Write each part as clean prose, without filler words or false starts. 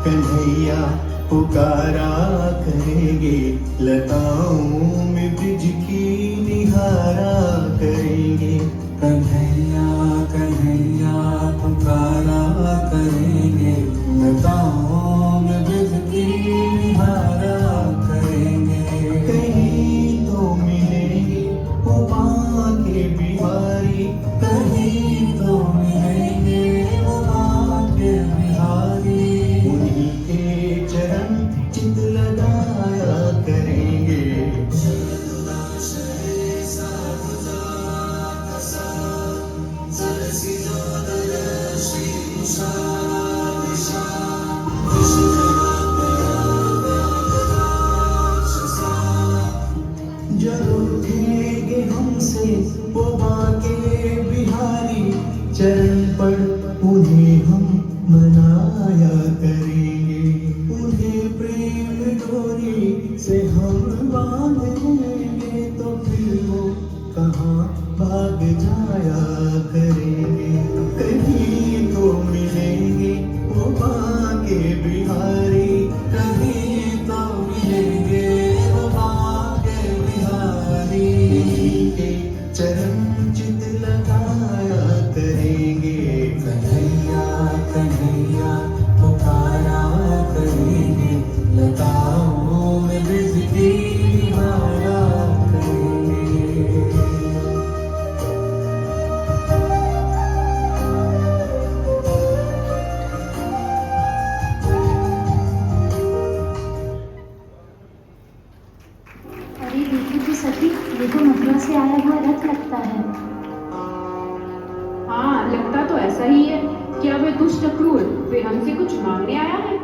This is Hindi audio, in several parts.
कन्हैया पुकारा करेंगे, लताओं में ब्रिज की निहारा करेंगे। कन्हैया कन्हैया पुकारा करेंगे, लताओं में ब्रिज की निहारा करेंगे। कहीं तो मिलेंगे वो बांके बिहारी, कहीं तो मिलेंगे वो बांके बिहारी। उन्हीं के चरण चित लगाया करेंगे। जरूर उठेंगे हमसे वो बांके बिहारी, चरण पर उन्हें हम मनाया करेंगे। उन्हें प्रेम डोरी से हम बांध लेंगे, तो फिर वो कहाँ भाग जाया करेंगे। कहीं तो मिलेंगे वो बांके बिहारी, कहीं तो मिलेंगे वो बांके बिहारी। उन्हीं के चरण चित लगाया करेंगे। कन्हैया कन्हैया पुकारा करेंगे, लताओं में ब्रिज की निहारा करेंगे। अरे देखो तो सखी, ये तो मथुरा से आया हुआ रथ लगता है। हाँ, लगता तो ऐसा ही है। क्या वह दुष्ट क्रूर फिर हमसे कुछ मांगने आया है?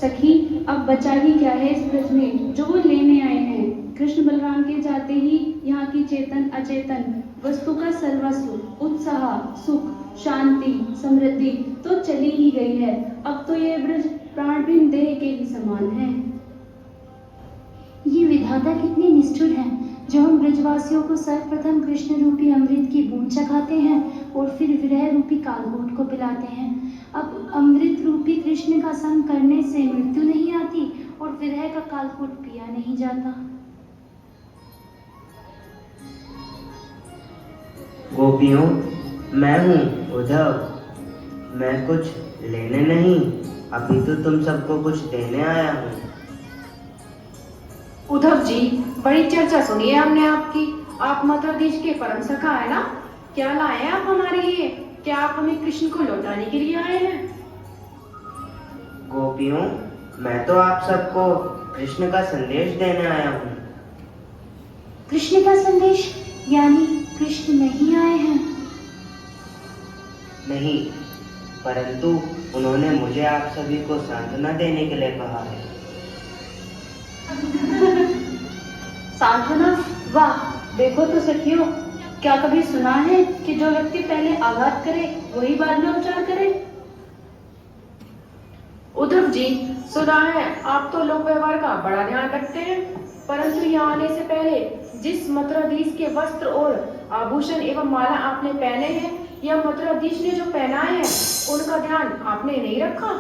सखी, अब बचा ही क्या है इस ब्रज में जो वो लेने आए हैं। कृष्ण बलराम के जाते ही यहाँ की चेतन अचेतन वस्तु का सर्वस्व, उत्साह, सुख, शांति, समृद्धि तो चली ही गई है। अब तो ये ब्रज प्राणहीन देह के ही समान है। ये विधाता कितने निष्ठुर हैं, जो हम ब्रजवासियों को सर्वप्रथम कृष्ण रूपी अमृत की बूंद चखाते हैं और फिर विरह रूपी कालकूट को पिलाते हैं। अब अमृत रूपी कृष्ण का संग करने से मृत्यु नहीं आती और विरह का कालकूट पिया नहीं जाता। गोपियों, मैं हूँ उद्धव। मैं कुछ लेने नहीं, अभी तो तुम सबको कुछ देने आया हूँ। उद्धव जी, बड़ी चर्चा सुनी है हमने आपकी। आप मथुराधीश के परम सखा है ना? क्या लाए हैं आप हमारे लिए? क्या आप हमें कृष्ण को लौटाने के लिए आए हैं? गोपियों, मैं तो आप सबको कृष्ण का संदेश देने आया हूँ। कृष्ण का संदेश? यानी कृष्ण नहीं आए हैं? नहीं, परंतु उन्होंने मुझे आप सभी को सांत्वना देने के लिए कहा है। सांत्वना? वाह! देखो तो सखियों, क्या कभी सुना है कि जो व्यक्ति पहले आघात करे वही बाद में उपचार करे? उद्धव जी, सुना है आप तो लोक व्यवहार का बड़ा ध्यान रखते हैं, परंतु यहाँ आने से पहले जिस मथुराधीश के वस्त्र और आभूषण एवं माला आपने पहने हैं या मथुराधीश ने जो पहनाए हैं उनका ध्यान आपने नहीं रखा।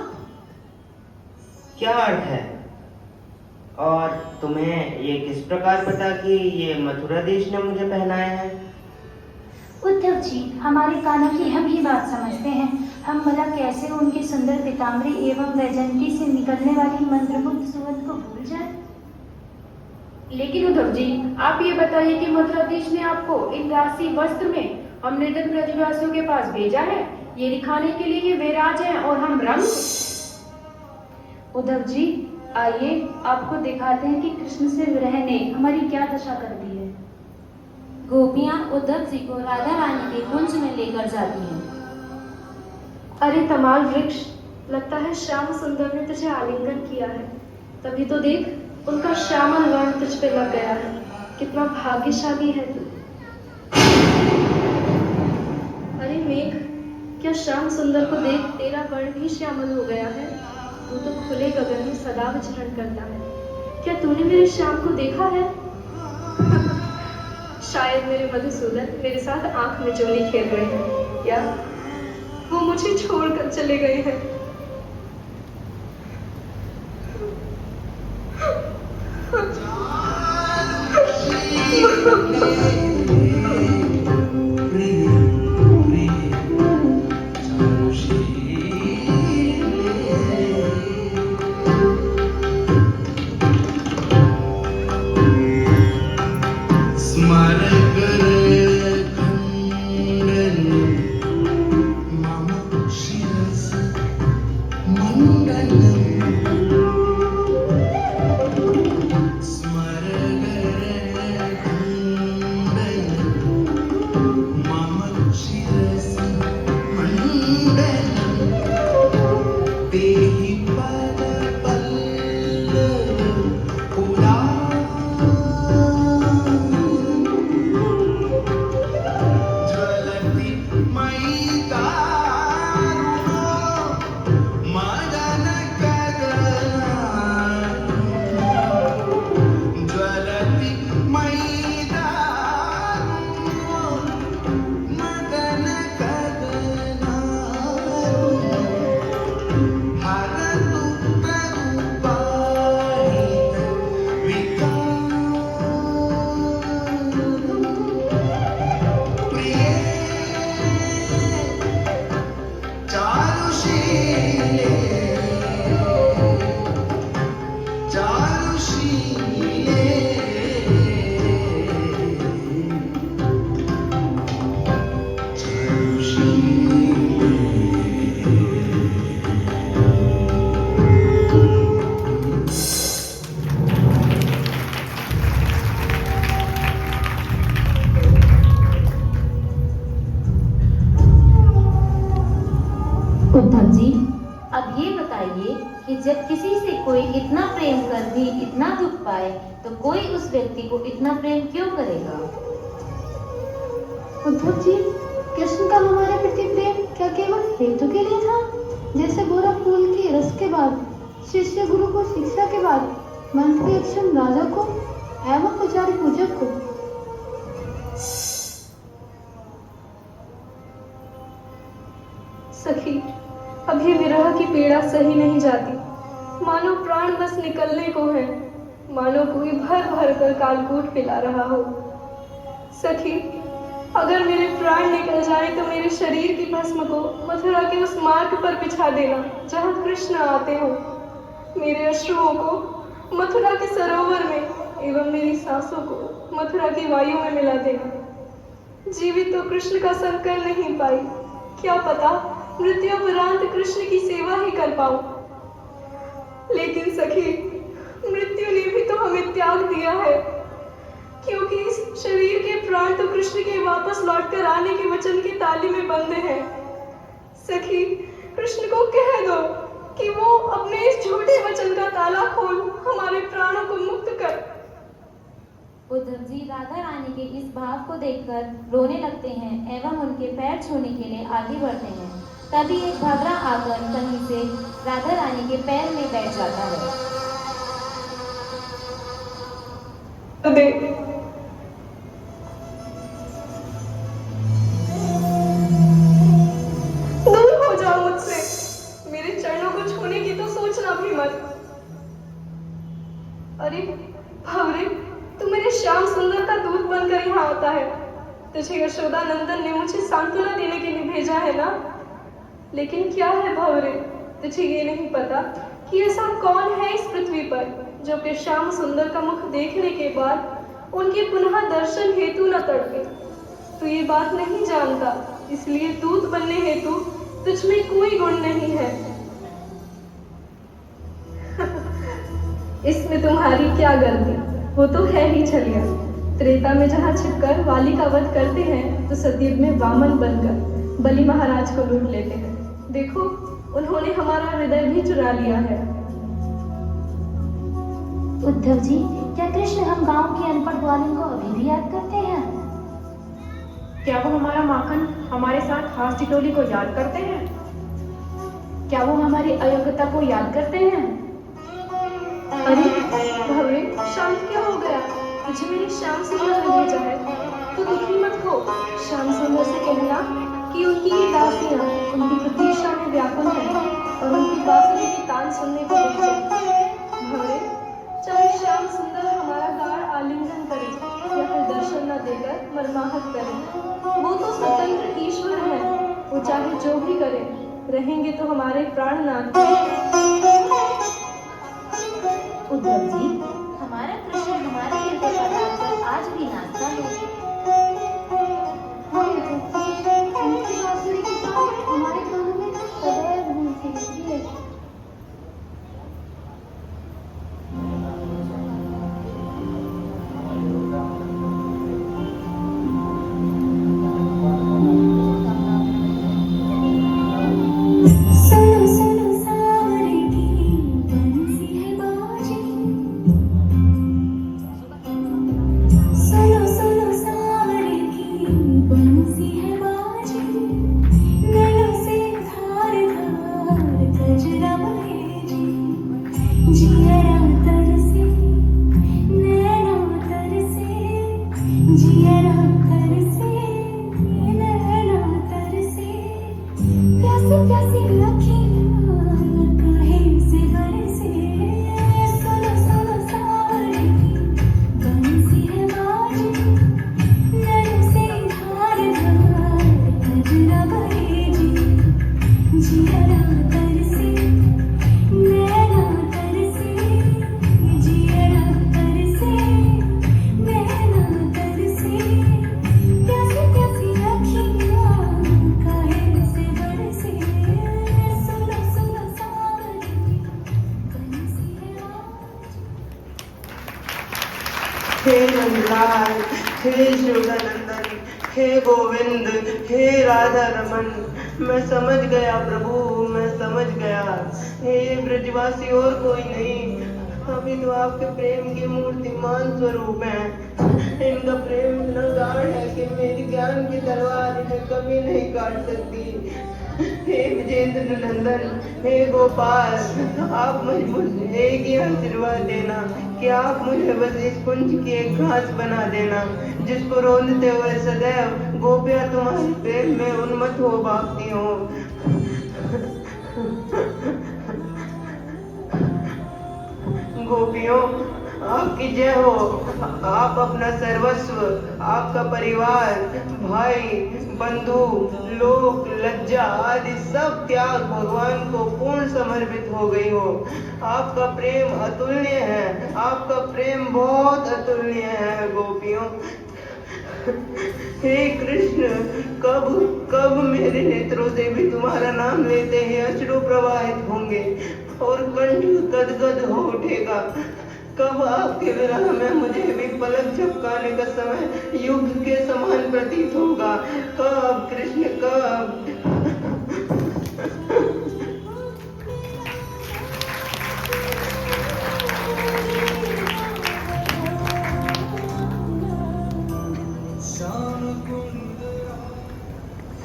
क्या अर्थ है? और तुम्हें ये किस प्रकार पता कि ये मथुराधीश ने मुझे पहनाया है? उद्धव जी, हमारे कानों की हम ही बात समझते हैं। हम भला कैसे उनकी सुंदर पीताम्बरी एवं वैजंती से निकलने वाली मंत्रमुग्ध सुगंध को भूल जाए। लेकिन उद्धव जी, आप ये बताइए कि मथुराधीश ने आपको इन राशि वस्त्र में हम निर्धन ब्रजवासियों के पास भेजा है ये दिखाने के लिए ये वैराज है और हम रंग। उद्धव जी, आइए आपको दिखाते हैं कि कृष्ण से विरह ने हमारी क्या दशा कर दी है। गोपियां उद्धव जी को राधा रानी के कुंज में लेकर जाती हैं। अरे तमाल वृक्ष, लगता है श्याम सुंदर ने तुझे आलिंगन किया है। तभी तो देख, उनका श्यामल वर्ण तुझ पे लग गया है। कितना भाग्यशाली है तू। अरे मेघ, क्या श्याम सुंदर को देख तेरा वर्ण भी श्यामल हो गया है। तू तो खुले गगन में सदा विचरण करता है। क्या तूने मेरे श्याम को देखा है? शायद मेरे मधुसूदन मेरे साथ आंख में चोली खेल रहे हैं। क्या वो मुझे छोड़कर चले गए हैं। उद्धव जी, अब ये बताइए कि जब किसी से कोई इतना प्रेम कर भी इतना दुख पाए तो कोई उस व्यक्ति को इतना प्रेम क्यों करेगा? उद्धव जी, कृष्ण का हमारे प्रति प्रेम क्या केवल हेतु के लिए था? जैसे गोरा फूल के रस के बाद, शिष्य गुरु को शिक्षा के बाद, मंत्री अक्षम राजा को एवं पुजारी पूजक को। सखी, अभी विरह की पीड़ा सही नहीं जाती। मानो प्राण बस निकलने को है, मानो कोई भर भर कर कालकूट पिला रहा हो। सखी, अगर मेरे प्राण निकल जाए तो मेरे शरीर की भस्म को मथुरा के उस मार्ग पर बिछा देना जहाँ कृष्ण आते हो। मेरे अश्रुओं को मथुरा के सरोवर में एवं मेरी सांसों को मथुरा की वायु में मिला देना। जीवित तो कृष्ण का संग कर नहीं पाई, क्या पता मृत्युपरांत कृष्ण की सेवा ही कर पाऊं। लेकिन सखी, मृत्यु ने भी तो हमें त्याग दिया है, क्योंकि इस शरीर के प्राण तो कृष्ण के वापस लौटकर आने के वचन की ताली में बंधे हैं। सखी, कृष्ण को कह दो कि वो अपने इस झूठे वचन का ताला खोल हमारे प्राणों को मुक्त कर। उद्धव जी राधा रानी के इस भाव को देखकर रोने लगते हैं एवं उनके पैर छूने के लिए आगे बढ़ते हैं। तभी एक घाघरा आकर कहीं से राधा रानी के पैर में बैठ जाता है। दूर हो जाओ मुझसे, मेरे चरणों को छूने की तो सोचना भी मत। अरे भवरे, तू मेरे श्याम सुंदर का दूत बनकर यहाँ आता है। तुझे यशोदा नंदन ने मुझे सांत्वना देने के लिए भेजा है ना? लेकिन क्या है भवरे, तुझे ये नहीं पता कि ऐसा कौन है इस पृथ्वी पर जो कि श्याम सुंदर का मुख देखने के बाद उनके पुनः दर्शन हेतु न तड़पे। तू ये बात नहीं जानता, इसलिए दूत बनने हेतु तुझ में कोई गुण नहीं है। इसमें तुम्हारी क्या गलती, वो तो है ही छलिया। त्रेता में जहाँ छिपकर वाली का वध करते हैं तो सतयुग में वामन बनकर बलि महाराज को लूट लेते हैं। देखो, उन्होंने हमारा हृदय भी चुरा लिया है। उद्धव जी, क्या कृष्ण हम गांव की अनपढ़ ग्वालिन को अभी भी याद करते हैं? क्या वो हमारा माखन हमारे साथ हास टिटोली को याद करते हैं? क्या वो हमारी अयोग्यता को याद करते हैं? अरे भवरे, शांत क्या हो गया? तुझे मेरे श्याम सुंदर ने भेजा है, तो दुखी मत हो। श्याम सुंदर से कहना कि उनकी ही दासियां उनकी प्रतीक्षा में व्याकुल हैं और उनकी बांसुरी की तान सुनने को मिलते हैं। भंवरे, चाहे श्याम सुंदर हमारा गाढ़ आलिंगन करे या फिर दर्शन न देकर मरमाहत करे, वो तो स्वतंत्र ईश्वर है। वो चाहे जो भी करे, रहेंगे तो हमारे प्राणनाथ। उद्धव जी, हमारा कृष्ण हमारे हृदय पर आकर आज भी नाचता है। उनकी बांसुरी की तान हमारे कानों में सदैव गूंजती रहती है। सुनो सुनो सावरे की बंसी है बाजी, सुनो सुनो सावरे की बंसी है बाजी, गलों से धार धार गजरा बहे जी, जियरा तरसे नैना तरसे, जियरा तरसे नैना तरसे, प्यासी प्यासी अखियाँ काहे से बरसे, सुनो सुनो सावरे की बंसी है बाजी, नैनों से धार धार गजरा बहे जी, जियरा तरसे नैना तरसे, जियरा तरसे नैना तरसे, प्यासी प्यासी अखियाँ काहे से बरसे, सुनो सुनो सावरे की बंसी है बाजी। हे नंदलाल, हे शिवदानंदन, हे गोविंद, हे राधा रमन, मैं समझ गया प्रभु, मैं समझ गया। हे ब्रजवासी और कोई नहीं, अभी तो आपके प्रेम के मूर्तिमान स्वरूप हैं। इनका प्रेम इतना गाढ़ है कि मेरी ज्ञान की तलवार इन्हें कभी नहीं काट सकती। हे विजेंद्र नंदन, हे गोपाल, आप मुझे एक ही आशीर्वाद देना कि आप मुझे बस इस कुंज की एक घास बना देना, जिसको रोंदते हुए सदैव गोपियां तुम्हारे प्रेम में उन्मत्त हो भागती हो। गोपियों, आपकी जय हो। आप अपना सर्वस्व, आपका परिवार, भाई, बंधु, लोक, लज्जा आदि सब त्याग भगवान को पूर्ण समर्पित हो गई हो। आपका प्रेम अतुल्य है, आपका प्रेम बहुत अतुल्य है गोपियों। हे कृष्ण, कब कब मेरे नेत्रों से भी तुम्हारा नाम लेते ही अश्रु प्रवाहित होंगे और कंठ गदगद हो उठेगा। कब आपके विरह में मुझे भी पलक झपकाने का समय युग के समान प्रतीत होगा। कब कृष्ण, कब?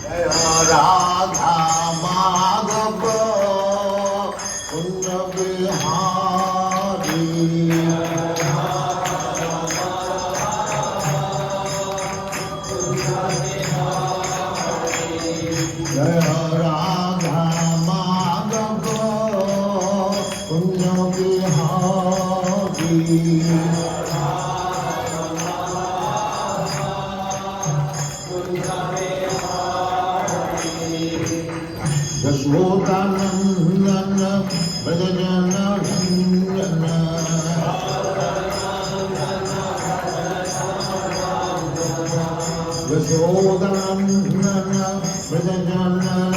जय राधा माधव पुण्य बिहारी, जय राधा माधव पुण्य बिहारी। यशोदानंदन ब्रजजन रंजन, यशोदानंदन ब्रजजन